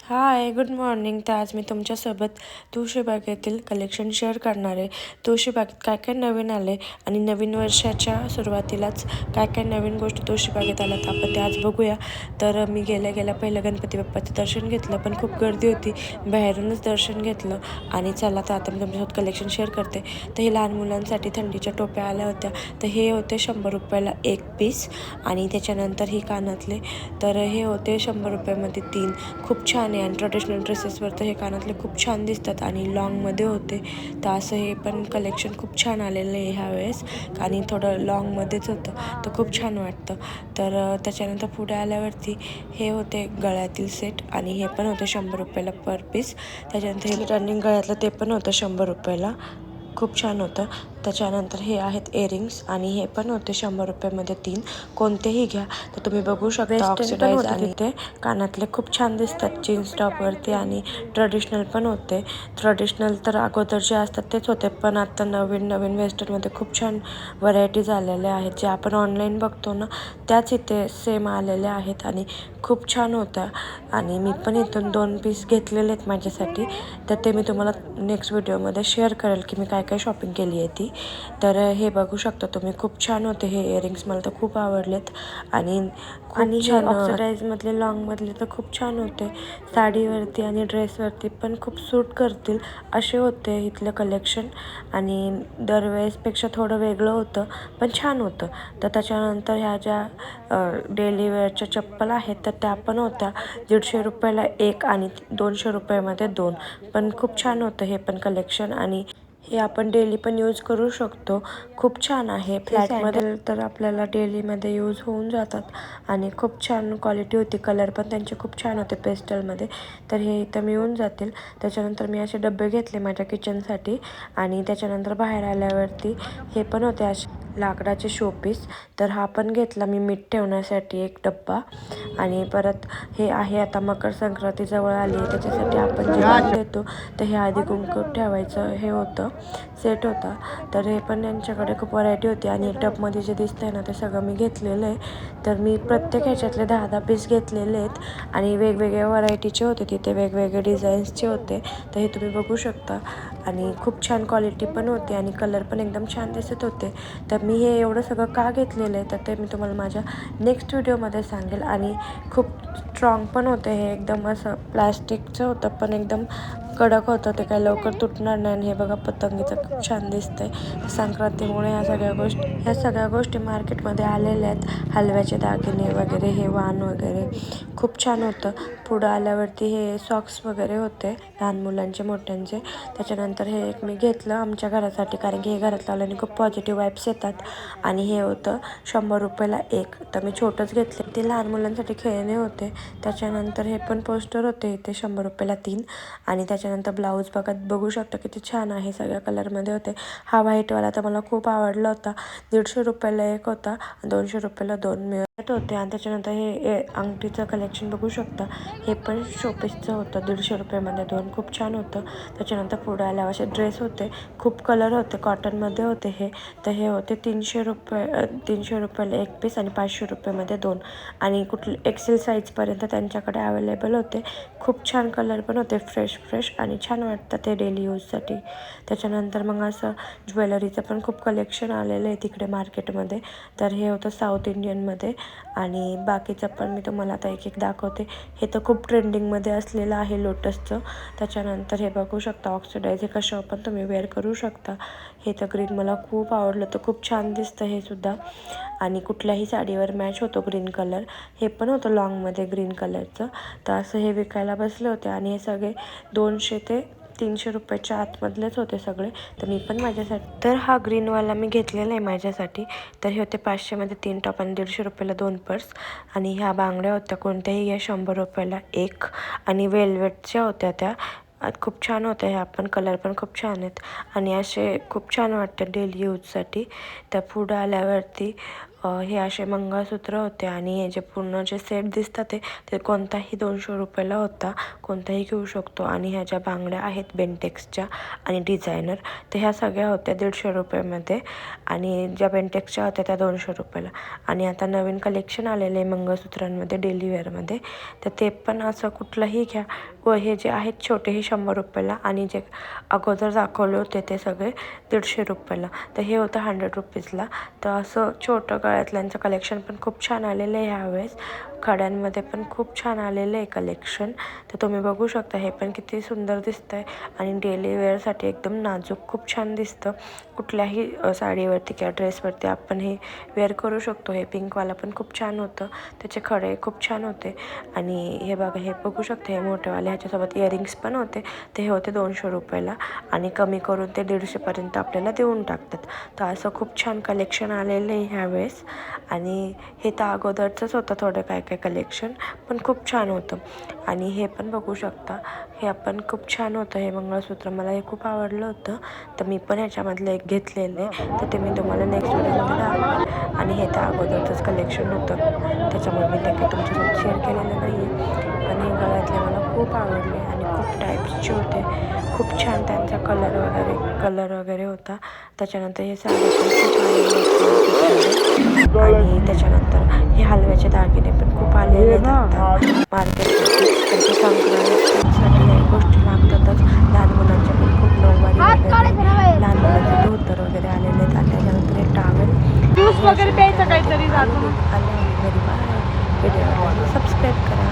हाय, good morning. तर आज मी तुमच्यासोबत तुळशीबागेतील कलेक्शन शेअर करणार आहे. तुळशीबागेत काय काय नवीन आले आणि नवीन वर्षाच्या सुरुवातीलाच काय काय नवीन गोष्टी तुळशीबागेत आल्या तर आपण ते आज बघूया. तर मी गेल्या पहिलं गणपती बाप्पाचं दर्शन घेतलं, पण खूप गर्दी होती, बाहेरूनच दर्शन घेतलं. आणि चला तर आता मी तुमच्यासोबत कलेक्शन शेअर करते. तर हे लहान मुलांसाठी थंडीच्या टोप्या आल्या होत्या. तर हे होते 100 रुपयाला एक पीस. आणि त्याच्यानंतर ही कानातले, तर हे होते 100 रुपयामध्ये 3. खूप छान आहे. आणि ट्रेडिशनल ड्रेसेसवर तर हे कानातले खूप छान दिसतात आणि लॉंगमध्ये होते. तर असं हे पण कलेक्शन खूप छान आलेलं आहे ह्यावेळेस. आणि थोडं लॉंगमध्येच होतं, तर खूप छान वाटतं. तर त्याच्यानंतर पुढे आल्यावरती हे होते गळ्यातील सेट आणि हे पण होते 100 रुपयाला पर पीस. त्याच्यानंतर हे रनिंग गळ्यातलं ते पण होतं 100 रुपयाला. खूप छान होतं. त्याच्यानंतर हे आहेत इयरिंग्स आणि हे पण होते 100 रुपयामध्ये 3. कोणतेही घ्या. तर तुम्ही बघू शकता ऑक्सिडाईज आणि ते कानातले खूप छान दिसतात जीन्स टॉपवरती. आणि ट्रेडिशनल पण होते. ट्रेडिशनल तर अगोदर जे असतात तेच होते, पण आता नवीन वेस्टर्नमध्ये खूप छान व्हरायटीज आलेल्या आहेत. जे आपण ऑनलाईन बघतो ना, त्याच इथे सेम आलेल्या आहेत आणि खूप छान होत्या. आणि मी पण इथून 2 पीस घेतलेले आहेत माझ्यासाठी. तर ते मी तुम्हाला नेक्स्ट व्हिडिओमध्ये शेअर करेल की मी काय काय शॉपिंग केली आहे ती. तर हे बघू शकता तुम्ही, खूप छान होते हे इयरिंग्स, मला तर खूप आवडलेत. आणि छान ऑक्सिडाईजमधले लॉंगमधले तर खूप छान होते. साडीवरती आणि ड्रेसवरती पण खूप सूट करतील असे होते इथलं कलेक्शन. आणि दरवेळेसपेक्षा थोडं वेगळं होतं, पण छान होतं. तर त्याच्यानंतर ह्या ज्या डेली वेअरच्या चप्पल आहेत तर त्या पण होत्या 150 रुपयाला एक आणि 200 रुपयामध्ये 2. पण खूप छान होतं हे पण कलेक्शन. आणि हे आपण डेली पण यूज करू शकतो. खूप छान आहे. फ्लॅटमध्ये तर आपल्याला डेलीमध्ये यूज होऊन जातात. आणि खूप छान क्वालिटी होती. कलर पण त्यांचे खूप छान होते पेस्टलमध्ये. तर हे इथं मिळून जातील. त्याच्यानंतर मी असे डबे घेतले माझ्या किचनसाठी. आणि त्याच्यानंतर बाहेर आल्यावरती हे पण होते असे लाकडाचे शोपीस. तर हा पण घेतला मी मीठ ठेवण्यासाठी एक डब्बा. आणि परत हे आहे, आता मकर संक्रांती जवळ आली आहे, त्याच्यासाठी आपण जे वाण देतो तर हे आधी कुंकू ठेवायचं हे होतं, सेट होता. तर हे पण यांच्याकडे खूप व्हरायटी होती. आणि टबमध्ये जे दिसतंय ना ते सगळं मी घेतलेलं आहे. तर मी प्रत्येक ह्याच्यातले 10-10 पीस घेतलेले आहेत. आणि वेगवेगळ्या व्हरायटीचे होते तिथे, वेगवेगळे डिझाईन्सचे होते. तर हे तुम्ही बघू शकता. आणि खूप छान क्वालिटी पण होती आणि कलर पण एकदम छान दिसत होते. तर मी हे एवढं सगळं का घेतलेलं आहे तर ते मी तुम्हाला माझ्या नेक्स्ट व्हिडिओमध्ये सांगेल. आणि खूप स्ट्रॉंग पण होते हे, एकदम असं प्लॅस्टिकचं होतं पण एकदम कडक होतं, ते काही लवकर तुटणार नाही. आणि हे बघा पतंगीचं खूप छान दिसतंय. संक्रांतीमुळे ह्या सगळ्या गोष्टी मार्केटमध्ये आलेल्या आहेत. हलव्याचे दागिने वगैरे, हे वाण वगैरे खूप छान होतं. पुढं आल्यावरती हे सॉक्स वगैरे होते लहान मुलांचे, मोठ्यांचे. त्याच्यानंतर हे एक मी घेतलं आमच्या घरासाठी, कारण की हे घरात लावल्याने खूप पॉझिटिव्ह वाईब्स येतात. आणि हे होतं 100 रुपयाला एक. तर मी छोटंच घेतले, ते लहान मुलांसाठी खेळणे होते. त्याच्यानंतर हे पण पोस्टर होते इथे 100 रुपयाला 3. आणि त्याच्यानंतर ब्लाऊज बघू शकता किती छान आहे, सगळ्या कलरमध्ये होते. हा व्हाईटवाला तर मला खूप आवडला होता. 150 रुपयाला एक होता, 200 रुपयाला 2 मिळत होते. आणि त्याच्यानंतर हे अंगठीचं कलेक्शन बघू शकता, हे पण शोपीसचं होतं 150 रुपयामध्ये 2. खूप छान होतं. त्याच्यानंतर पुढे आल्यावर असे ड्रेस होते, खूप कलर होते, कॉटनमध्ये होते हे. तर हे होते 300 रुपयाला एक पीस आणि 500 रुपयामध्ये 2. आणि कुठले एक्सेल साईजपर्यंत त्यांच्याकडे अवेलेबल होते. खूप छान कलर पण होते, फ्रेश आणि छान वाटतं ते डेली यूजसाठी. त्याच्यानंतर मग असं ज्वेलरीचं पण खूप कलेक्शन आलेलं आहे तिकडे मार्केटमध्ये. तर हे होतं साऊथ इंडियनमध्ये. आणि बाकीचं पण मी तुम्हाला आता एक दाखवते. हे तर खूप ट्रेंडिंगमध्ये असलेलं आहे लोटसचं. त्याच्यानंतर हे बघू शकता ऑक्सिडाईज, हे कशावर पण तुम्ही वेअर करू शकता. हे तर ग्रीन मला खूप आवडलं, तर खूप छान दिसतं हे सुद्धा. आणि कुठल्याही साडीवर मॅच होतो ग्रीन कलर. हे पण होतं लॉंगमध्ये ग्रीन कलरचं. तर असं हे विकायला बसले होते. आणि हे सगळे 200 ते 300 रुपयाच्या आतमधलेच होते सगळे. तर मी पण माझ्यासाठी, तर हा ग्रीनवाला मी घेतलेला आहे माझ्यासाठी. तर हे होते 500मध्ये 3 टॉप आणि 150 रुपयाला 2 पर्स. आणि ह्या बांगड्या होत्या कोणत्याही या 100 रुपयाला एक. आणि वेल्वेटच्या होत्या त्या, खूप छान होत्या ह्या पण, कलर पण खूप छान आहेत. आणि असे खूप छान वाटतं डेली यूजसाठी. तर पुढं आल्यावरती हे असे मंगळसूत्र होते आणि हे जे पूर्ण जे सेट दिसतात ते कोणताही 200 रुपयाला होता, कोणताही घेऊ शकतो. आणि ह्या ज्या बांगड्या आहेत बेंटेक्सच्या आणि डिझायनर, तर ह्या सगळ्या होत्या 150 रुपयामध्ये आणि ज्या बेंटेक्सच्या होत्या त्या 200 रुपयाला. आणि आता नवीन कलेक्शन आलेलं आहे मंगळसूत्रांमध्ये डेली वेअरमध्ये, तर ते पण असं कुठलंही घ्या. व हे जे आहेत छोटे हे 100 रुपयाला आणि जे अगोदर दाखवले होते ते सगळे 150 रुपयाला, तर हे होतं 100 रुपीजला. तर असं छोटं गळ्यातल्यांचं कलेक्शन पण खूप छान आलेलं आहे ह्यावेळेस. खड्यांमध्ये पण खूप छान आलेलं आहे कलेक्शन, तर तुम्ही बघू शकता. हे पण किती सुंदर दिसतं आहे आणि डेली वेअरसाठी एकदम नाजूक खूप छान दिसतं. कुठल्याही साडीवरती किंवा ड्रेसवरती आपण हे वेअर करू शकतो. हे पिंकवाला पण खूप छान होतं, त्याचे खडे खूप छान होते. आणि हे बघा, हे बघू शकते हे मोठेवाले, ह्याच्यासोबत इयरिंग्स पण होते, ते हे होते 200 रुपयाला आणि कमी करून ते 150पर्यंत आपल्याला देऊन टाकतात. तर असं खूप छान कलेक्शन आलेलं आहे ह्यावेळेस. आणि हे तर अगोदरचंच होतं थोडं काय काय कलेक्शन, पण खूप छान होतं. आणि हे पण बघू शकता, हे आपण खूप छान होतं हे मंगळसूत्र, मला हे खूप आवडलं होतं. तर मी पण ह्याच्यामधलं एक घेतलेलं आहे, तर ते मी तुम्हाला नेक्स्ट व्हिडिओमध्ये दाखवेल. आणि हे तर अगोदरचंच कलेक्शन होतं, त्याच्यामुळे मी ते काही तुमच्यासोबत शेअर केलेलं नाही आहे. पण हे गळ्यातले मला खूप आवडले आणि खूप टाईप्सचे होते, खूप छान त्यांचा कलर वगैरे होता. त्याच्यानंतर हे साडी पण खूप आलेले आहेत आणि त्याच्यानंतर हे हलव्याचे दागिने पण खूप आलेले आहेत आता मार्केटमध्ये. तर ते संक्रांतीसाठी ह्या गोष्टी लागतातच. लहान मुलांच्या पण खूप नऊवारी वगैरे, लहान मुलांचे धोतर वगैरे आलेले आहेत. आणि त्याच्यानंतर हे टावेल ज्यूस वगैरे प्यायचं काहीतरी आले घरी. बाय. व्हिडिओ सबस्क्राईब करा.